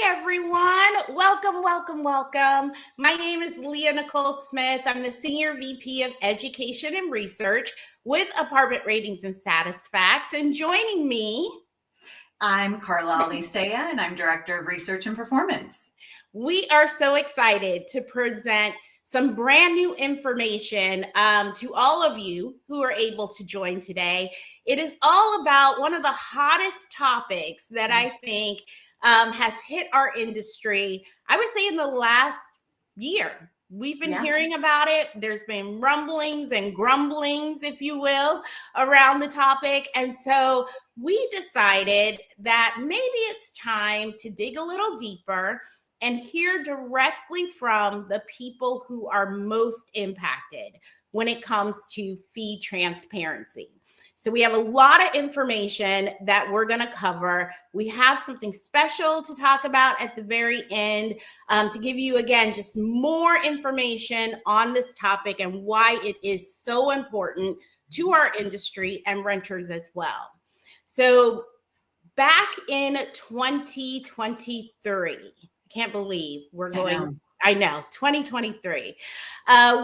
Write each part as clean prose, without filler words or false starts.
everyone. Welcome, welcome, welcome. My name is Leah Nicole Smith. I'm the Senior VP of Education and Research with Apartment Ratings and SatisFacts. And joining me, I'm Carla Alicea, and I'm Director of Research and Performance. We are so excited to present some brand new information to all of you who are able to join today. It is all about one of the hottest topics that I think has hit our industry, I would say in the last year. We've been hearing about it. There's been rumblings and grumblings, if you will, around the topic. And so we decided that maybe it's time to dig a little deeper and hear directly from the people who are most impacted when it comes to fee transparency. So we have a lot of information that we're going to cover. We have something special to talk about at the very end to give you, again, just more information on this topic and why it is so important to our industry and renters as well. So back in 2023, can't believe we're going, I know 2023.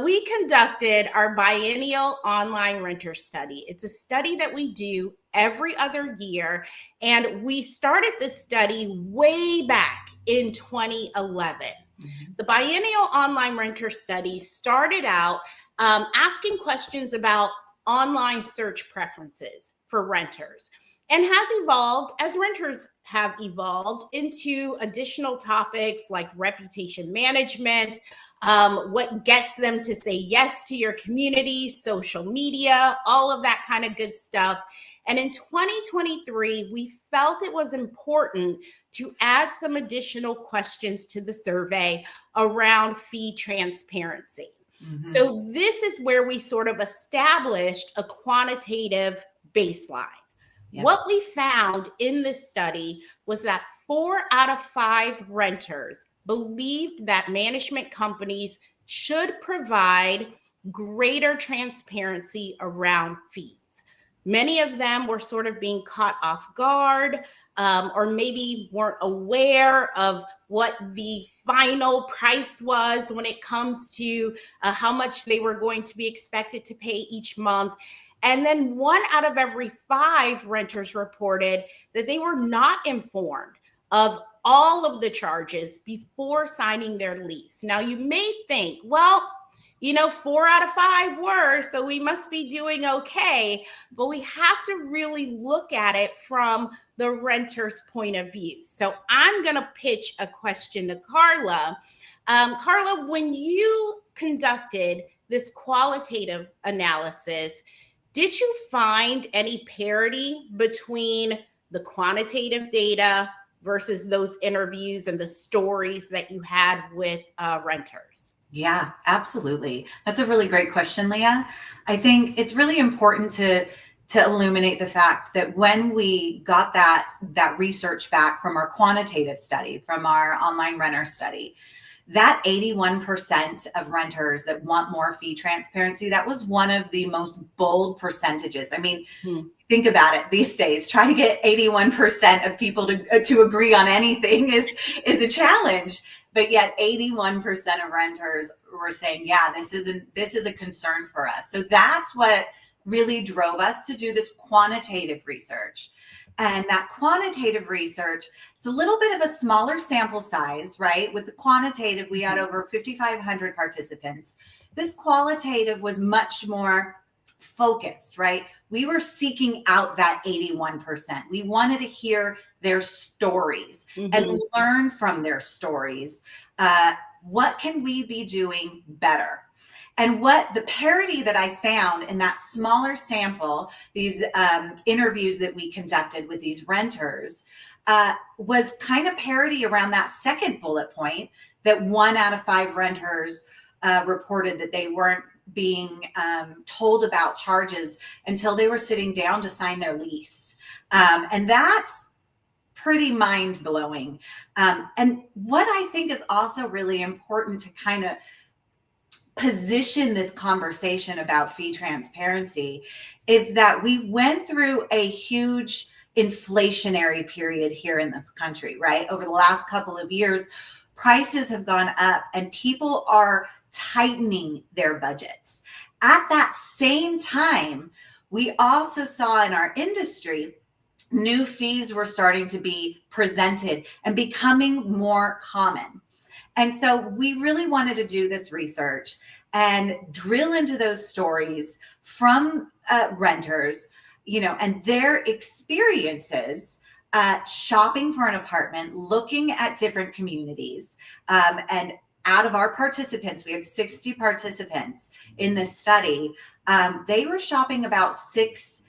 We conducted our biennial online renter study. It's a study that we do every other year. And we started this study way back in 2011. The biennial online renter study started out asking questions about online search preferences for renters, and has evolved as renters have evolved into additional topics like reputation management, what gets them to say yes to your community, social media, all of that kind of good stuff. And in 2023, we felt it was important to add some additional questions to the survey around fee transparency. So this is where we sort of established a quantitative baseline. What we found in this study was that 4 out of 5 renters believed that management companies should provide greater transparency around fees. Many of them were sort of being caught off guard or maybe weren't aware of what the final price was when it comes to how much they were going to be expected to pay each month. And then 1 out of every 5 renters reported that they were not informed of all of the charges before signing their lease. Now, you may think, well, 4 out of 5 were, so we must be doing okay. But we have to really look at it from the renter's point of view. So I'm going to pitch a question to Carla. Carla, when you conducted this qualitative analysis, did you find any parity between the quantitative data versus those interviews and the stories that you had with renters? Yeah, absolutely. That's a really great question, Leah. I think it's really important to illuminate the fact that when we got that research back from our quantitative study, from our online renter study, that 81% of renters that want more fee transparency, that was one of the most bold percentages. I mean, think about it these days. Try to get 81% of people to agree on anything is a challenge. But yet 81% of renters were saying, yeah, this is a concern for us. So that's what really drove us to do this quantitative research. And that quantitative research, it's a little bit of a smaller sample size, right? With the quantitative, we had over 5,500 participants. This qualitative was much more focused, right? We were seeking out that 81%. We wanted to hear their stories and learn from their stories. What can we be doing better? And what the parity that I found in that smaller sample, these interviews that we conducted with these renters, was kind of parity around that second bullet point, that 1 out of 5 renters reported that they weren't being told about charges until they were sitting down to sign their lease. And that's pretty mind-blowing. And what I think is also really important to kind of position this conversation about fee transparency is that we went through a huge inflationary period here in this country, right? Over the last couple of years, prices have gone up and people are tightening their budgets. At that same time, we also saw in our industry, new fees were starting to be presented and becoming more common. And so we really wanted to do this research and drill into those stories from renters, and their experiences shopping for an apartment, looking at different communities. And out of our participants, we had 60 participants in this study. They were shopping about six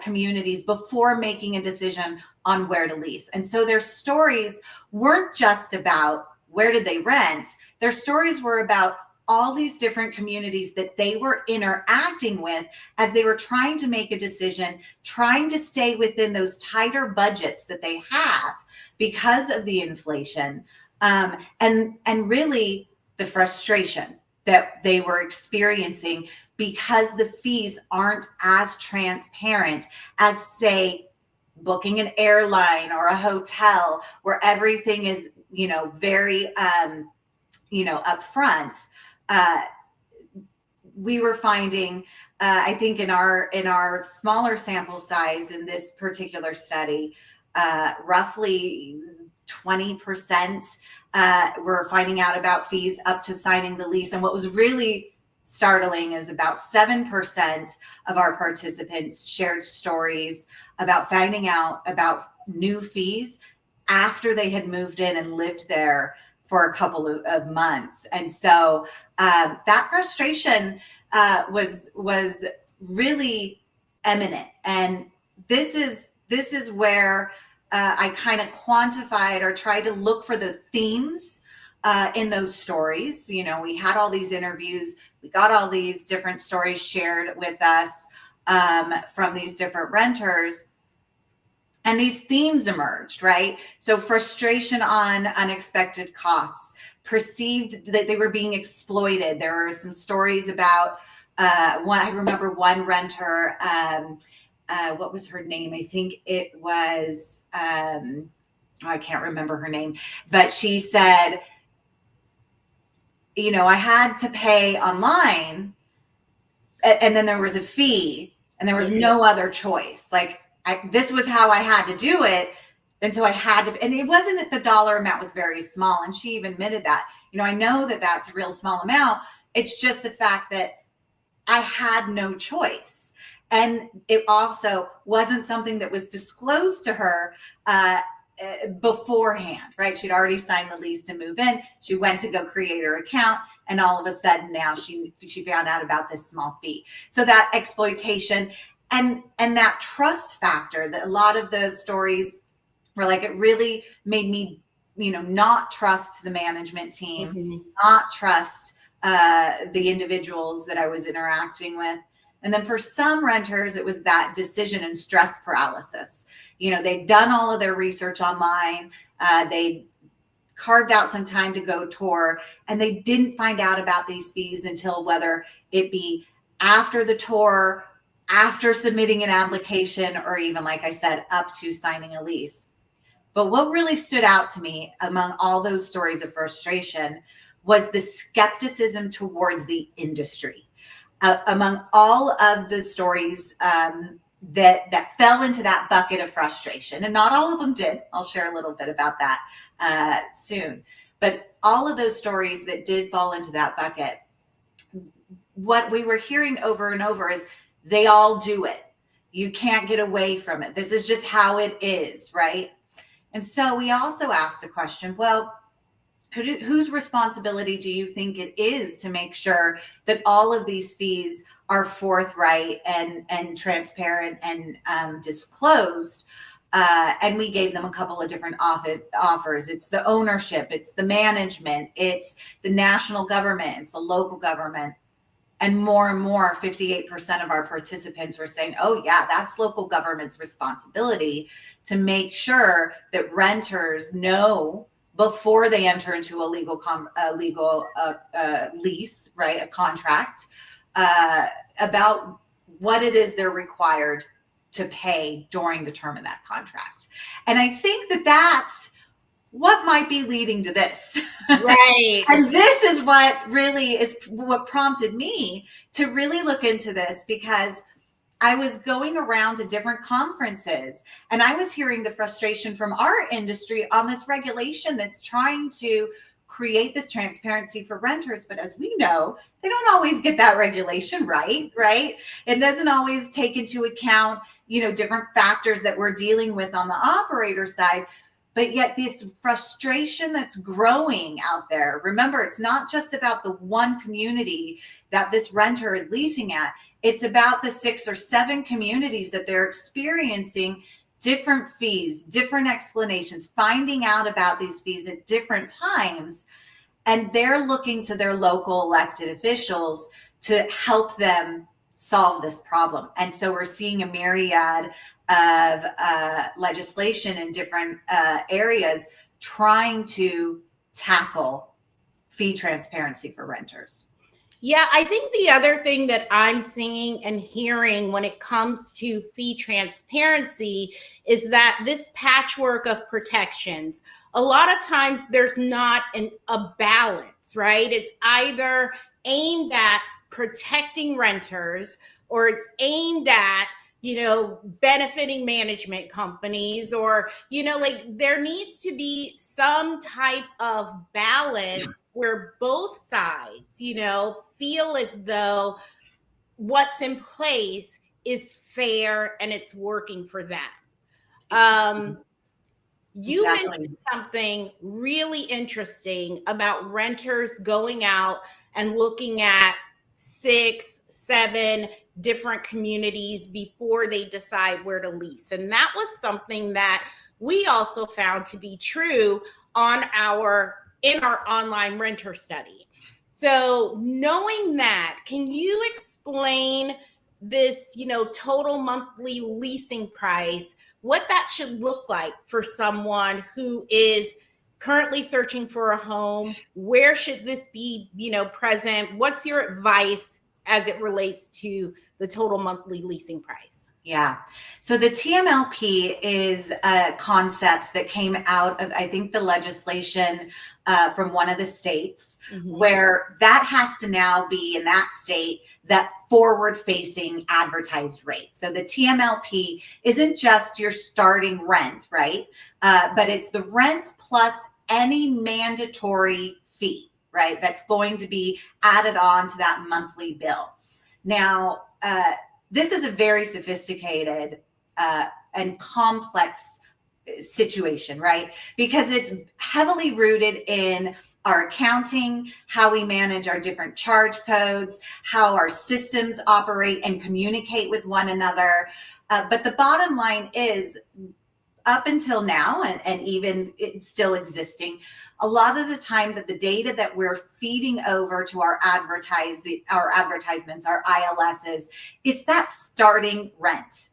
communities before making a decision on where to lease. And so their stories weren't just about where did they rent. Their stories were about all these different communities that they were interacting with as they were trying to make a decision, trying to stay within those tighter budgets that they have because of the inflation, and really the frustration that they were experiencing because the fees aren't as transparent as, say, booking an airline or a hotel where everything is, very, upfront. We were finding, I think in our smaller sample size in this particular study, roughly 20% were finding out about fees up to signing the lease. And what was really startling is about 7% of our participants shared stories about finding out about new fees after they had moved in and lived there for a couple of months. And so that frustration was really eminent. And this is where I kind of quantified or tried to look for the themes in those stories. We had all these interviews, we got all these different stories shared with us from these different renters. And these themes emerged, right? So frustration on unexpected costs, perceived that they were being exploited. There were some stories about I remember one renter, what was her name? I think it was, I can't remember her name, but she said, I had to pay online and then there was a fee and there was no other choice. Like, this was how I had to do it. And so I had to, and it wasn't that the dollar amount was very small. And she even admitted that, I know that that's a real small amount. It's just the fact that I had no choice. And it also wasn't something that was disclosed to her beforehand, right? She'd already signed the lease to move in. She went to go create her account. And all of a sudden now she found out about this small fee. So that exploitation and that trust factor, that a lot of the stories were like, it really made me, not trust the management team, not trust the individuals that I was interacting with. And then for some renters, it was that decision and stress paralysis. They'd done all of their research online. They carved out some time to go tour, and they didn't find out about these fees until whether it be after the tour, after submitting an application, or even, like I said, up to signing a lease. But what really stood out to me among all those stories of frustration was the skepticism towards the industry. Among all of the stories that fell into that bucket of frustration, and not all of them did. I'll share a little bit about that soon. But all of those stories that did fall into that bucket, what we were hearing over and over is they all do it. You can't get away from it. This is just how it is, right? And so we also asked a question, well, whose responsibility do you think it is to make sure that all of these fees are forthright and transparent and disclosed? And we gave them a couple of different offers. It's the ownership, it's the management, it's the national government, it's the local government. And more, 58% of our participants were saying, oh yeah, that's local government's responsibility to make sure that renters know before they enter into a legal lease, right, a contract, about what it is they're required to pay during the term of that contract. And I think that that's what might be leading to this. Right. And this is what really is what prompted me to really look into this, because I was going around to different conferences and I was hearing the frustration from our industry on this regulation that's trying to create this transparency for renters. But as we know, they don't always get that regulation right? It doesn't always take into account, different factors that we're dealing with on the operator side. But yet this frustration that's growing out there, remember, it's not just about the one community that this renter is leasing at. It's about the 6 or 7 communities that they're experiencing different fees, different explanations, finding out about these fees at different times. And they're looking to their local elected officials to help them solve this problem. And so we're seeing a myriad of legislation in different areas trying to tackle fee transparency for renters. Yeah, I think the other thing that I'm seeing and hearing when it comes to fee transparency is that this patchwork of protections, a lot of times there's not a balance, right? It's either aimed at protecting renters or it's aimed at benefiting management companies, or, like there needs to be some type of balance where both sides, feel as though what's in place is fair and it's working for them. You mentioned something really interesting about renters going out and looking at 6, 7 different communities before they decide where to lease. And that was something that we also found to be true in our online renter study. So knowing that, can you explain this, total monthly leasing price, what that should look like for someone who is currently searching for a home? Where should this be, present? What's your advice as it relates to the total monthly leasing price? Yeah. So the TMLP is a concept that came out of, I think, the legislation from one of the states, where that has to now be in that state that forward-facing advertised rate. So the TMLP isn't just your starting rent, right? But it's the rent plus any mandatory fee, right? That's going to be added on to that monthly bill. Now, this is a very sophisticated and complex situation, right? Because it's heavily rooted in our accounting, how we manage our different charge codes, how our systems operate and communicate with one another. But the bottom line is, up until now, and even it's still existing, a lot of the time that the data that we're feeding over to our advertisements, our ILSs, it's that starting rent.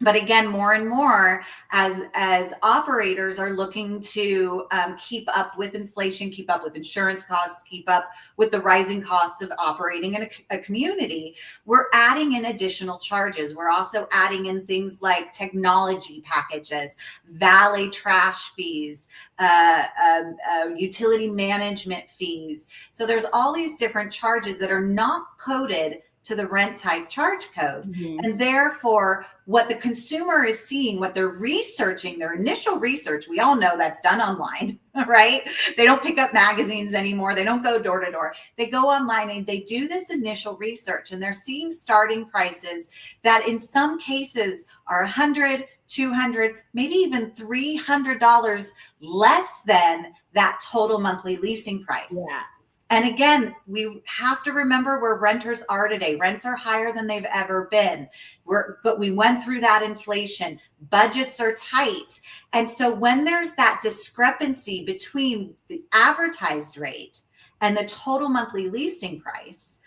But again, more and more as operators are looking to keep up with inflation, keep up with insurance costs, keep up with the rising costs of operating in a community, we're adding in additional charges. We're also adding in things like technology packages, valet trash fees, utility management fees. So there's all these different charges that are not coded to the rent type charge code. And therefore, what the consumer is seeing, what they're researching, their initial research, we all know that's done online, right? They don't pick up magazines anymore. They don't go door to door. They go online and they do this initial research, and they're seeing starting prices that in some cases are $100, $200, maybe even $300 less than that total monthly leasing price. Yeah. And again, we have to remember where renters are today. Rents are higher than they've ever been. We went through that inflation. Budgets are tight. And so when there's that discrepancy between the advertised rate and the total monthly leasing price,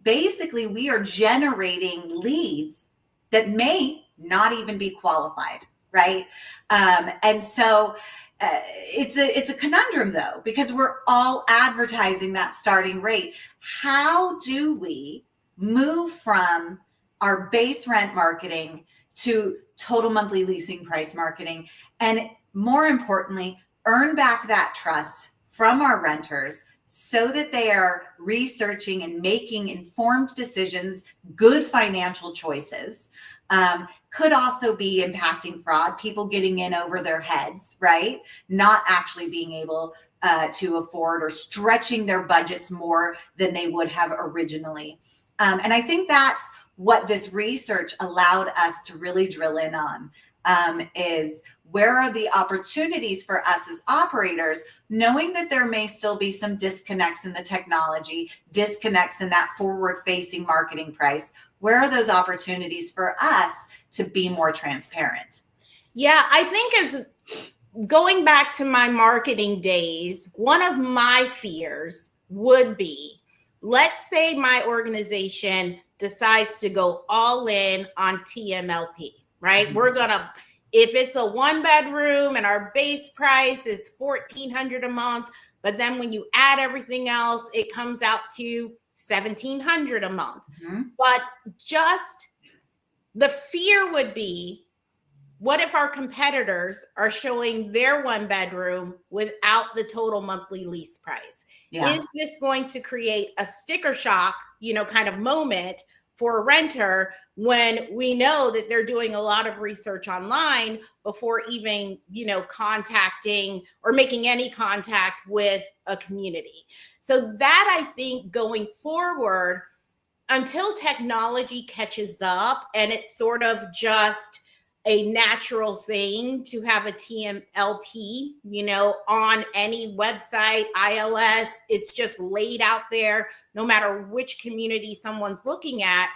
basically we are generating leads that may not even be qualified, right? And so it's a conundrum though, because we're all advertising that starting rate. How do we move from our base rent marketing to total monthly leasing price marketing, and more importantly, earn back that trust from our renters so that they are researching and making informed decisions, good financial choices. Could also be impacting fraud, people getting in over their heads, right? Not actually being able to afford or stretching their budgets more than they would have originally. And I think that's what this research allowed us to really drill in on, is where are the opportunities for us as operators, knowing that there may still be some disconnects in the technology, disconnects in that forward-facing marketing price. Where are those opportunities for us to be more transparent? Yeah, I think it's going back to my marketing days. One of my fears would be, let's say my organization decides to go all in on TMLP, right? Mm-hmm. We're going to, if it's a 1-bedroom and our base price is $1,400 a month, but then when you add everything else, it comes out to $1,700 a month. Mm-hmm. But just the fear would be, what if our competitors are showing their 1-bedroom without the total monthly lease price? Yeah. Is this going to create a sticker shock, kind of moment for a renter when we know that they're doing a lot of research online before even, contacting or making any contact with a community? So that, I think, going forward, until technology catches up and it's sort of just a natural thing to have a TMLP, on any website, ILS, it's just laid out there, no matter which community someone's looking at.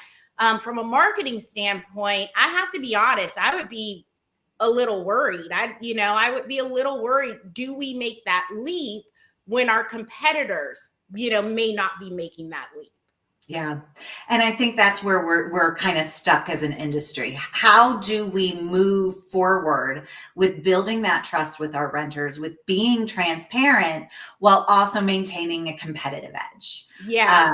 From a marketing standpoint, I have to be honest, I would be a little worried. I would be a little worried. Do we make that leap when our competitors, may not be making that leap? Yeah. And I think that's where we're kind of stuck as an industry. How do we move forward with building that trust with our renters, with being transparent while also maintaining a competitive edge? Yeah.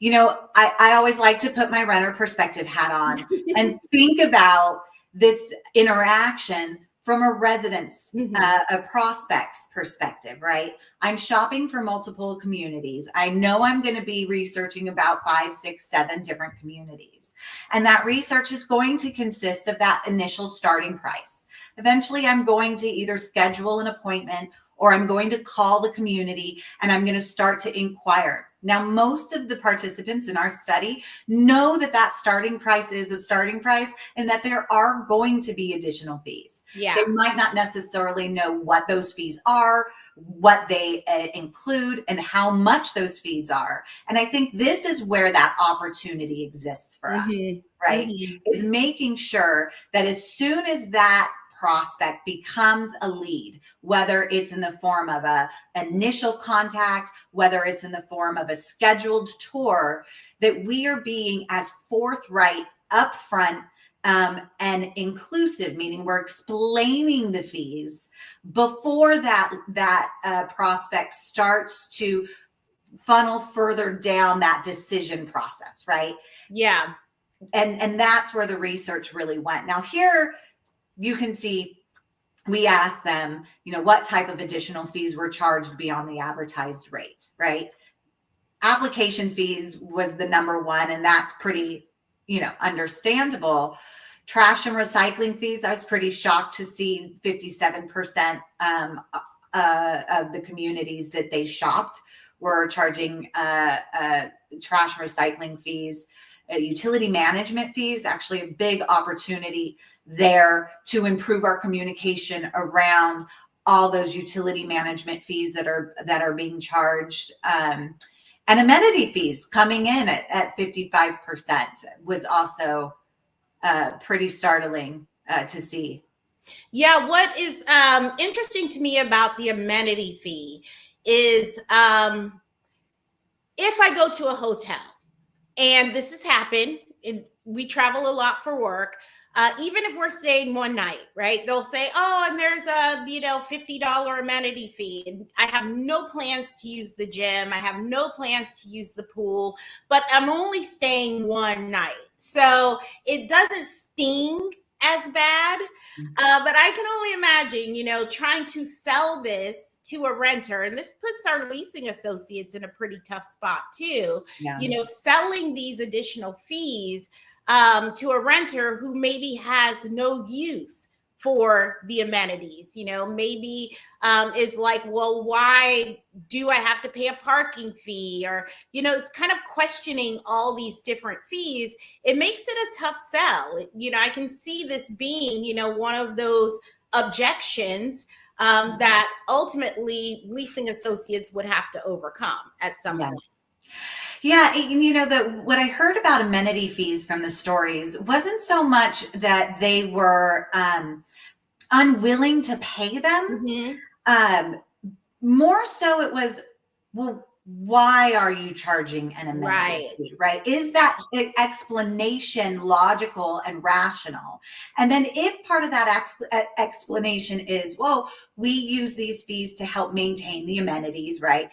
I always like to put my renter perspective hat on and think about this interaction from a resident's, mm-hmm. A prospect's perspective, right? I'm shopping for multiple communities. I know I'm going to be researching about 5, 6, 7 different communities. And that research is going to consist of that initial starting price. Eventually, I'm going to either schedule an appointment or I'm going to call the community and I'm going to start to inquire. Now, most of the participants in our study know that that starting price is a starting price and that there are going to be additional fees. Yeah. They might not necessarily know what those fees are, what they include, and how much those fees are. And I think this is where that opportunity exists for mm-hmm. us, right? Mm-hmm. Is making sure that as soon as that prospect becomes a lead, whether it's in the form of an initial contact, whether it's in the form of a scheduled tour, that we are being as forthright, upfront, and inclusive, meaning we're explaining the fees before that prospect starts to funnel further down that decision process, right? Yeah. And that's where the research really went. Now here, you can see we asked them, what type of additional fees were charged beyond the advertised rate, right? Application fees was the number one, and that's pretty, understandable. Trash and recycling fees, I was pretty shocked to see 57% of the communities that they shopped were charging trash and recycling fees. Utility management fees, actually a big opportunity there to improve our communication around all those utility management fees that are being charged. And amenity fees coming in at 55% was also pretty startling to see. Yeah, what is interesting to me about the amenity fee is if I go to a hotel, and this has happened, we travel a lot for work, even if we're staying one night, right? They'll say, oh, and there's a, $50 amenity fee. And I have no plans to use the gym. I have no plans to use the pool, but I'm only staying one night. So it doesn't sting as bad. But I can only imagine, trying to sell this to a renter, and this puts our leasing associates in a pretty tough spot too. Yeah. Selling these additional fees to a renter who maybe has no use for the amenities, maybe is like, well, why do I have to pay a parking fee? Or, it's kind of questioning all these different fees. It makes it a tough sell. I can see this being, one of those objections that ultimately leasing associates would have to overcome at some point. Yeah, what I heard about amenity fees from the stories wasn't so much that they were unwilling to pay them. Mm-hmm. More so it was, well, why are you charging an amenity fee, right? Is that explanation logical and rational? And then if part of that explanation is, well, we use these fees to help maintain the amenities, right?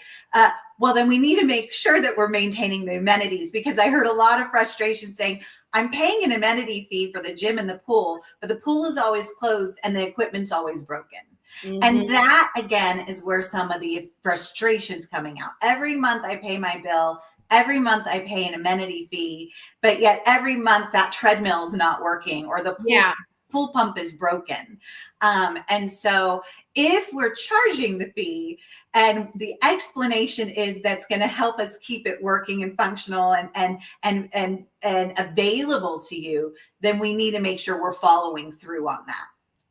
Well, then we need to make sure that we're maintaining the amenities, because I heard a lot of frustration saying, I'm paying an amenity fee for the gym and the pool, but the pool is always closed and the equipment's always broken. Mm-hmm. And that, again, is where some of the frustration's coming out. Every month I pay my bill. Every month I pay an amenity fee, but yet every month that treadmill is not working, or the pool pump is broken. And so if we're charging the fee and the explanation is that's going to help us keep it working and functional and available to you, then we need to make sure we're following through on that.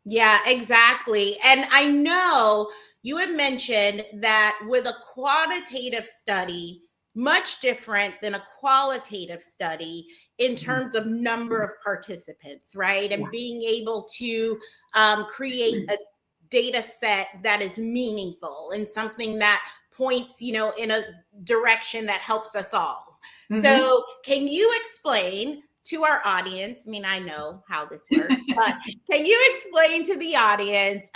Yeah, exactly. And I know you had mentioned that with a quantitative study, much different than a qualitative study in terms of number of participants, right? And being able to create a data set that is meaningful and something that points, in a direction that helps us all. Mm-hmm. So can you explain to our audience, I mean, I know how this works, but can you explain to the audience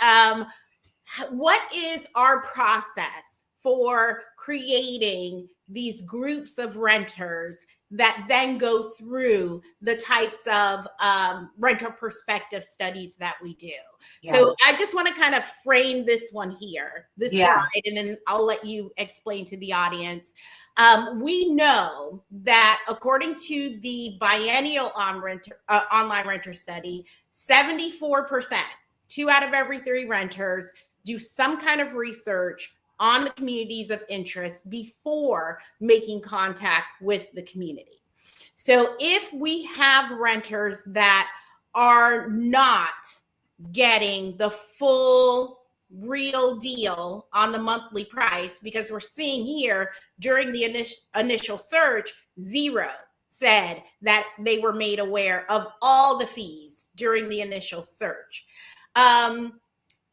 what is our process for creating these groups of renters that then go through the types of renter perspective studies that we do? Yeah. So I just want to kind of frame this one here, this slide, and then I'll let you explain to the audience. We know that according to the biennial online renter study, 74%, 2 out of every 3 renters, do some kind of research on the communities of interest before making contact with the community. So if we have renters that are not getting the full real deal on the monthly price, because we're seeing here during the initial search, 0 said that they were made aware of all the fees during the initial search.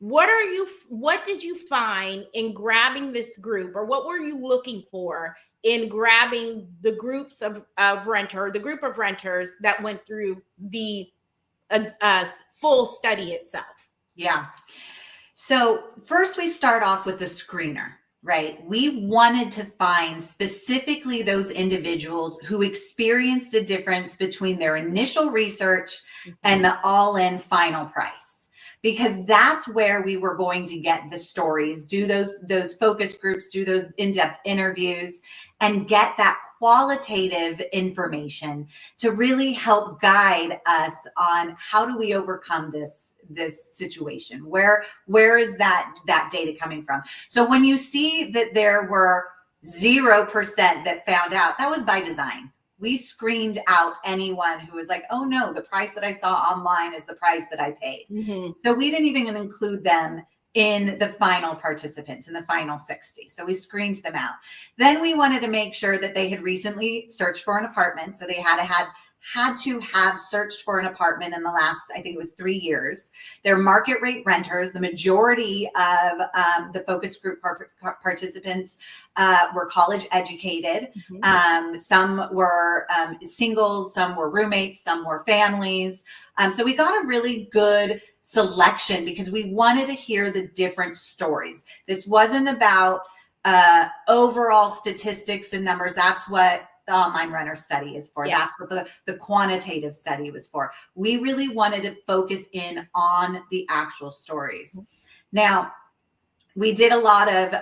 What did you find in grabbing this group, or what were you looking for in grabbing the groups of the group of renters that went through the full study itself? Yeah. So first we start off with the screener, right? We wanted to find specifically those individuals who experienced a difference between their initial research and the all-in final price, because that's where we were going to get the stories, do those focus groups, do those in-depth interviews, and get that qualitative information to really help guide us on how do we overcome this situation. Where is that data coming from? So when you see that there were 0% that found out, that was by design. We screened out anyone who was like, oh no, the price that I saw online is the price that I paid. Mm-hmm. So we didn't even include them in the final participants, in the final 60. So we screened them out. Then we wanted to make sure that they had recently searched for an apartment. So they had to have searched for an apartment in the last, I think it was 3 years. They're market rate renters. The majority of the focus group participants were college educated. Mm-hmm. Some were singles, some were roommates, some were families. So we got a really good selection because we wanted to hear the different stories. This wasn't about overall statistics and numbers. That's what the online renter study is for. Yeah. That's what the quantitative study was for. We really wanted to focus in on the actual stories. Now, we did a lot of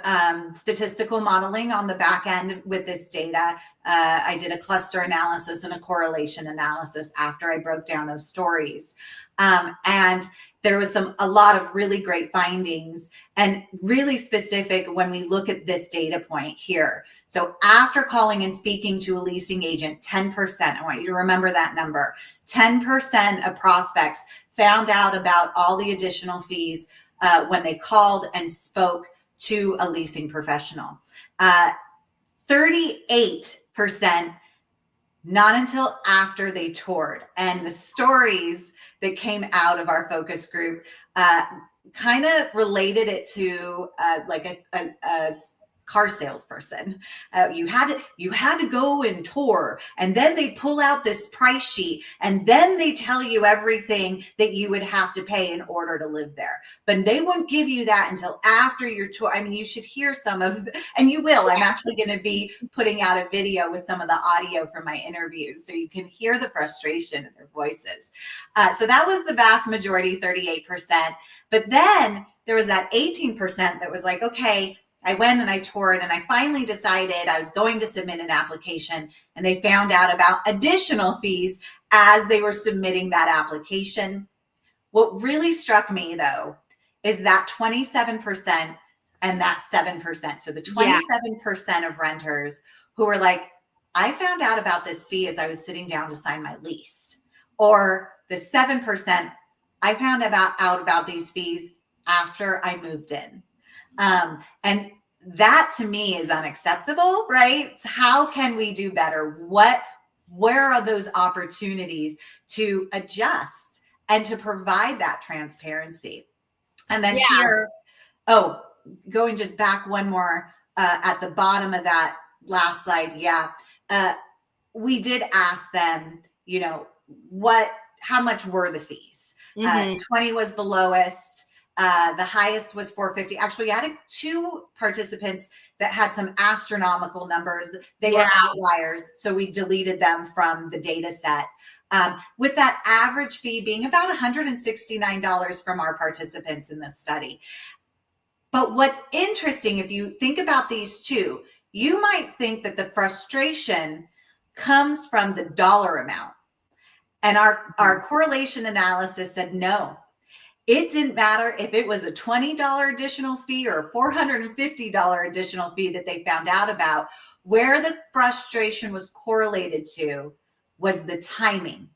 statistical modeling on the back end with this data. I did a cluster analysis and a correlation analysis after I broke down those stories. And there was a lot of really great findings and really specific when we look at this data point here. So after calling and speaking to a leasing agent, 10%, I want you to remember that number, 10% of prospects found out about all the additional fees when they called and spoke to a leasing professional. 38% not until after they toured. And the stories that came out of our focus group kind of related it to like a car salesperson. You had to go and tour, and then they pull out this price sheet, and then they tell you everything that you would have to pay in order to live there. But they won't give you that until after your tour. I mean, you should hear some of, and you will. I'm actually going to be putting out a video with some of the audio from my interviews, so you can hear the frustration in their voices. So that was the vast majority, 38%. But then there was that 18% that was like, okay, I went and I toured and I finally decided I was going to submit an application, and they found out about additional fees as they were submitting that application. What really struck me though is that 27% and that 7%. So the 27% of renters who were like, I found out about this fee as I was sitting down to sign my lease. Or the 7%, I found out about these fees after I moved in. And that to me is unacceptable, right? So how can we do better? Where are those opportunities to adjust and to provide that transparency? And then here, going just back one more at the bottom of that last slide. We did ask them, how much were the fees? 20 was the lowest. The highest was 450. Actually, we had two participants that had some astronomical numbers. They were outliers, so we deleted them from the data set. With that average fee being about $169 from our participants in this study. But what's interesting, if you think about these two, you might think that the frustration comes from the dollar amount. And our correlation analysis said no. It didn't matter if it was a $20 additional fee or a $450 additional fee that they found out about. Where the frustration was correlated to was the timing.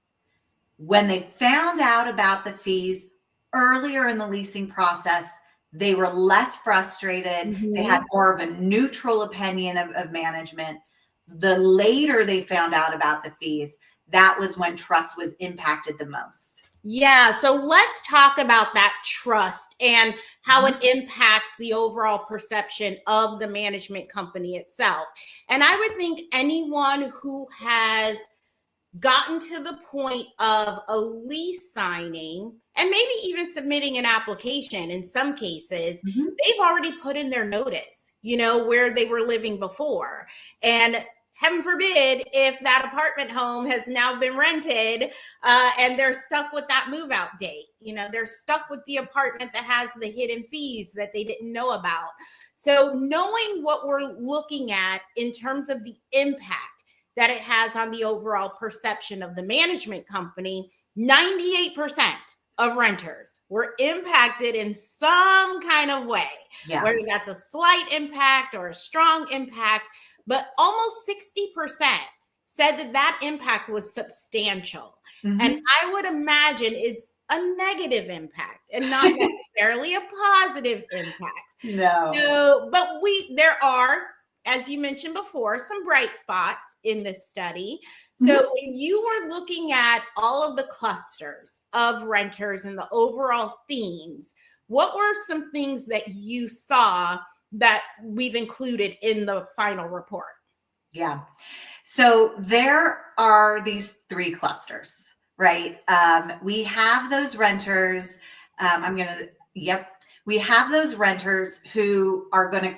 When they found out about the fees earlier in the leasing process, they were less frustrated. They had more of a neutral opinion of management. The later they found out about the fees, that was when trust was impacted the most. Yeah, so let's talk about that trust and how it impacts the overall perception of the management company itself. And I would think anyone who has gotten to the point of a lease signing and maybe even submitting an application in some cases, they've already put in their notice, where they were living before. And heaven forbid if that apartment home has now been rented and they're stuck with that move out date. They're stuck with the apartment that has the hidden fees that they didn't know about. So knowing what we're looking at in terms of the impact that it has on the overall perception of the management company, 98% of renters were impacted in some kind of way, whether that's a slight impact or a strong impact. But almost 60% said that impact was substantial. And I would imagine it's a negative impact and not necessarily a positive impact. No. So, but there are, as you mentioned before, some bright spots in this study. So when you were looking at all of the clusters of renters and the overall themes, what were some things that you saw that we've included in the final report? Yeah. So there are these three clusters, right? We have those renters. We have those renters who are going to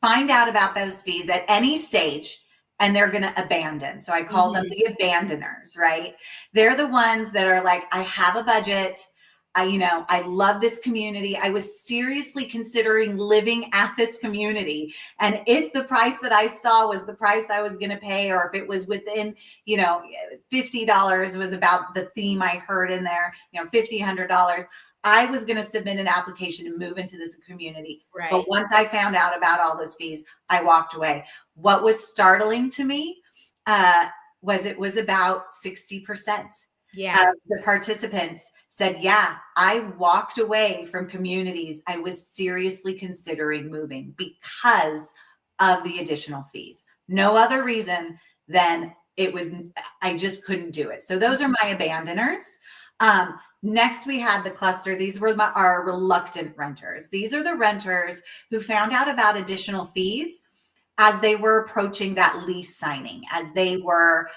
find out about those fees at any stage and they're going to abandon. So I call them the abandoners, right? They're the ones that are like, I have a budget. I love this community. I was seriously considering living at this community. And if the price that I saw was the price I was going to pay, or if it was within, $50 was about the theme I heard in there, $50, $100, I was going to submit an application to move into this community. Right. But once I found out about all those fees, I walked away. What was startling to me was it was about 60%. Yeah. Of the participants said, yeah, I walked away from communities I was seriously considering moving because of the additional fees. No other reason than I just couldn't do it. So those are my abandoners. Next, we had the cluster. These were our reluctant renters. These are the renters who found out about additional fees as they were approaching that lease signing, as they were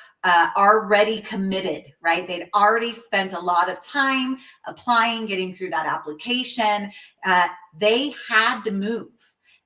already committed, right? They'd already spent a lot of time applying, getting through that application. They had to move.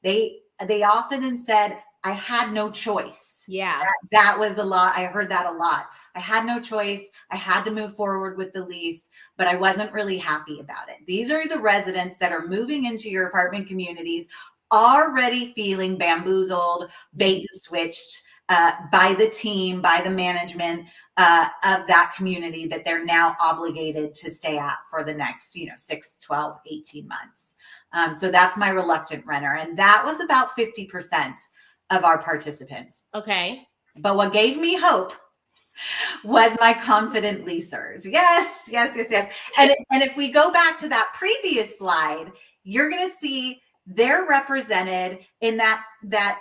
They often said, I had no choice. Yeah. That was a lot. I heard that a lot. I had no choice. I had to move forward with the lease, but I wasn't really happy about it. These are the residents that are moving into your apartment communities already feeling bamboozled, bait and switched by the team, by the management of that community that they're now obligated to stay at for the next 6, 12, 18 months. So that's my reluctant renter. And that was about 50% of our participants. Okay. But what gave me hope was my confident leasers. Yes. And if we go back to that previous slide, you're going to see they're represented in that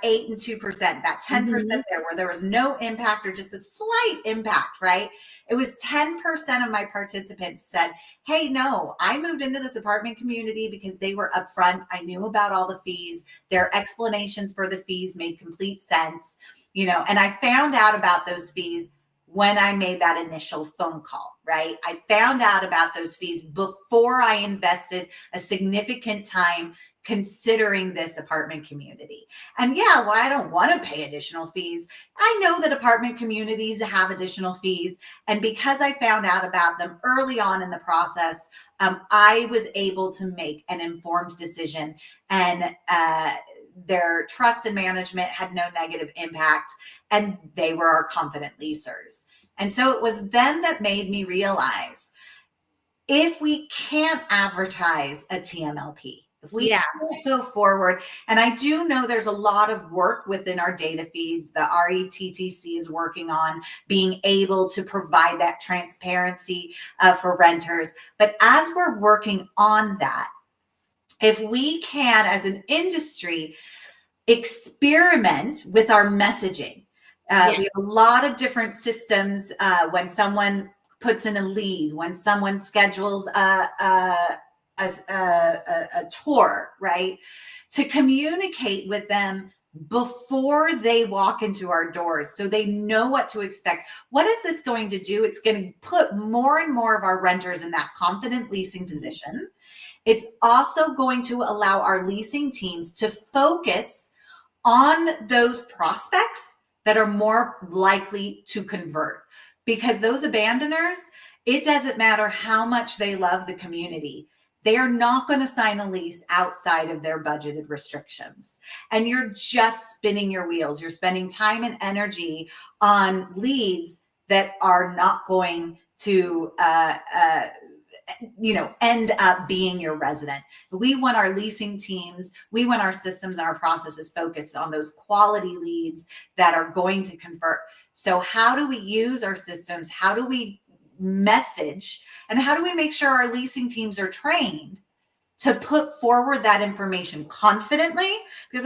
8 and 2%, that 10% there where there was no impact or just a slight impact, right? It was 10% of my participants said, hey, no, I moved into this apartment community because they were upfront. I knew about all the fees. Their explanations for the fees made complete sense, and I found out about those fees when I made that initial phone call, right? I found out about those fees before I invested a significant time considering this apartment community. And yeah, well, I don't want to pay additional fees. I know that apartment communities have additional fees. And because I found out about them early on in the process, I was able to make an informed decision, and their trust and management had no negative impact, and they were our confident leasers. And so it was then that made me realize, if we can't advertise a TMLP, if we can't go forward, and I do know there's a lot of work within our data feeds, the RETTC is working on being able to provide that transparency for renters. But as we're working on that, if we can, as an industry, experiment with our messaging. We have a lot of different systems when someone puts in a lead, when someone schedules a tour, right? To communicate with them before they walk into our doors so they know what to expect. What is this going to do? It's going to put more and more of our renters in that confident leasing position. It's also going to allow our leasing teams to focus on those prospects that are more likely to convert, because those abandoners, it doesn't matter how much they love the community. They are not going to sign a lease outside of their budgeted restrictions. And you're just spinning your wheels. You're spending time and energy on leads that are not going to end up being your resident. We want our leasing teams, we want our systems and our processes focused on those quality leads that are going to convert. So how do we use our systems? How do we message? And how do we make sure our leasing teams are trained to put forward that information confidently? Because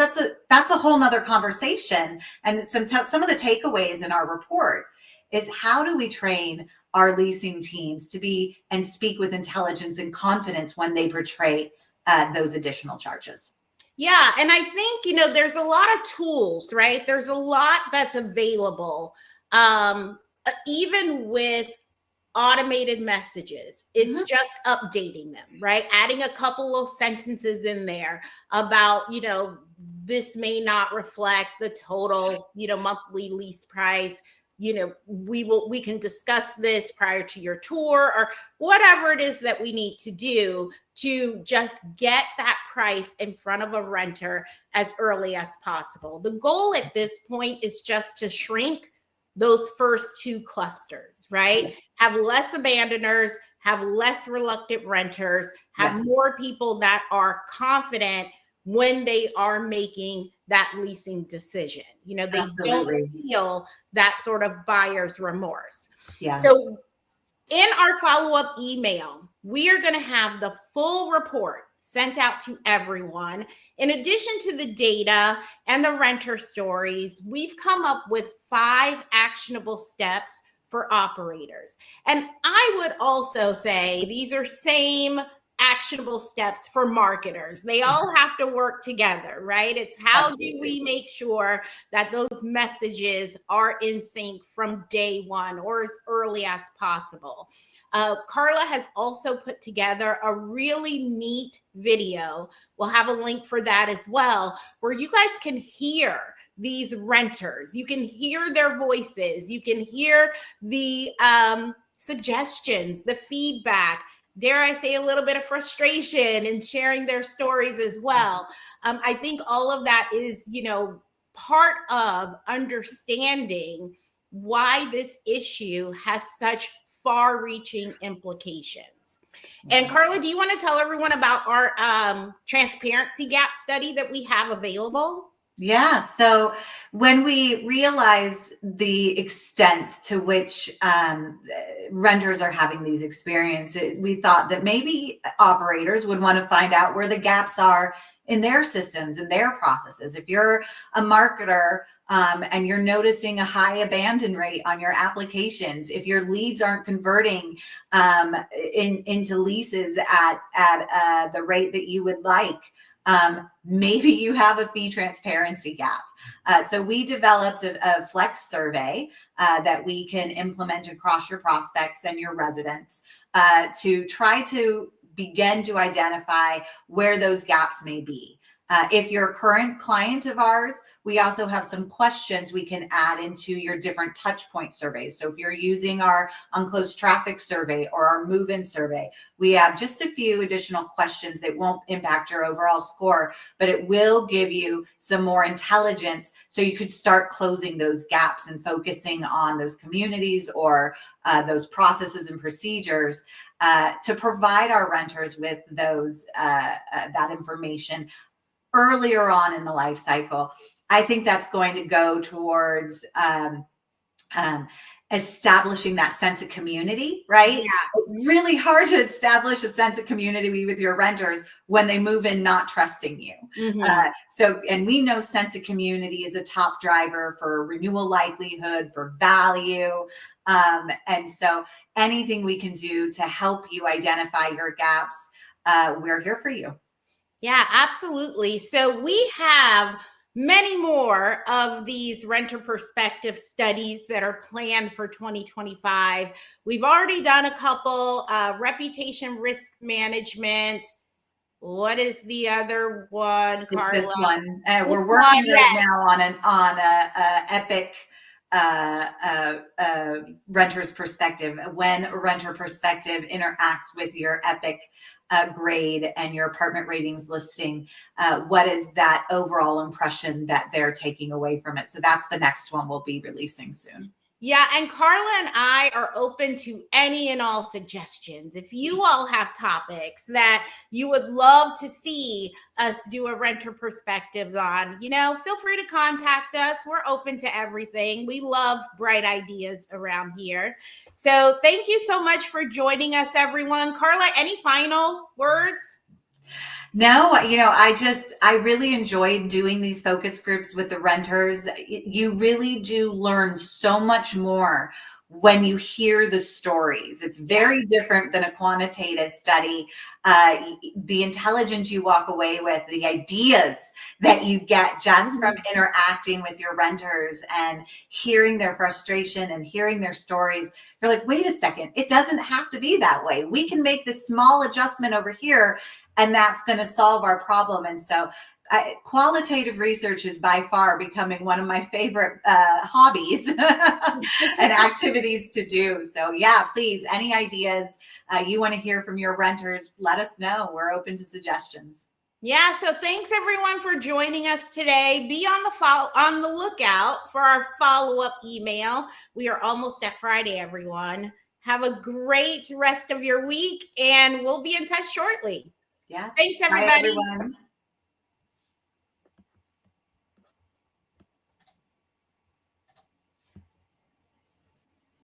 that's a whole nother conversation. And some of the takeaways in our report is, how do we train our leasing teams to be and speak with intelligence and confidence when they portray those additional charges? Yeah. And I think, there's a lot of tools, right? There's a lot that's available. Even with automated messages, it's just updating them, right? Adding a couple of sentences in there about, this may not reflect the total, monthly lease price. We can discuss this prior to your tour, or whatever it is that we need to do to just get that price in front of a renter as early as possible. The goal at this point is just to shrink those first two clusters, right? Yes. Have less abandoners, have less reluctant renters, have more people that are confident when they are making that leasing decision. They Absolutely. don't feel that sort of buyer's remorse. Yeah. So in our follow-up email, we are going to have the full report sent out to everyone. In addition to the data and the renter stories, we've come up with 5 actionable steps for operators. And I would also say these are same actionable steps for marketers. They all have to work together, right? It's how do we make sure that those messages are in sync from day one or as early as possible. Carla has also put together a really neat video. We'll have a link for that as well, where you guys can hear these renters. You can hear their voices. You can hear the suggestions, the feedback, dare I say, a little bit of frustration and sharing their stories as well. I think all of that is, part of understanding why this issue has such far-reaching implications. And Carla, do you want to tell everyone about our transparency gap study that we have available? Yeah. So when we realized the extent to which renters are having these experiences, we thought that maybe operators would want to find out where the gaps are in their systems and their processes. If you're a marketer and you're noticing a high abandon rate on your applications, if your leads aren't converting into leases at the rate that you would like, maybe you have a fee transparency gap. So we developed a flex survey that we can implement across your prospects and your residents to try to begin to identify where those gaps may be. If you're a current client of ours, we also have some questions we can add into your different touch point surveys. So if you're using our unclosed traffic survey or our move-in survey, we have just a few additional questions that won't impact your overall score, but it will give you some more intelligence so you could start closing those gaps and focusing on those communities or those processes and procedures to provide our renters with those that information earlier on in the life cycle. I think that's going to go towards establishing that sense of community, right? Yeah. It's really hard to establish a sense of community with your renters when they move in not trusting you. Mm-hmm. And we know sense of community is a top driver for renewal likelihood, for value. And so anything we can do to help you identify your gaps, we're here for you. Yeah, absolutely. So we have many more of these renter perspective studies that are planned for 2025. We've already done a couple, reputation risk management. What is the other one, Carla? It's this one. We're working right now on a epic renter's perspective. When a renter perspective interacts with your epic grade and your apartment ratings listing, what is that overall impression that they're taking away from it? So that's the next one we'll be releasing soon. Yeah, and Carla and I are open to any and all suggestions. If you all have topics that you would love to see us do a renter perspectives on, feel free to contact us. We're open to everything. We love bright ideas around here. So thank you so much for joining us, everyone. Carla, any final words? No, I really enjoyed doing these focus groups with the renters. You really do learn so much more when you hear the stories. It's very different than a quantitative study. The intelligence you walk away with, the ideas that you get just from interacting with your renters and hearing their frustration and hearing their stories, you're like, wait a second, it doesn't have to be that way. We can make this small adjustment over here, and that's going to solve our problem. And so qualitative research is by far becoming one of my favorite hobbies and activities to do. So yeah, please, any ideas you want to hear from your renters, let us know. We're open to suggestions. Yeah, so thanks everyone for joining us today. Be on the lookout for our follow-up email. We are almost at Friday, everyone. Have a great rest of your week, and we'll be in touch shortly. Yeah. Thanks, Bye, everybody. everyone.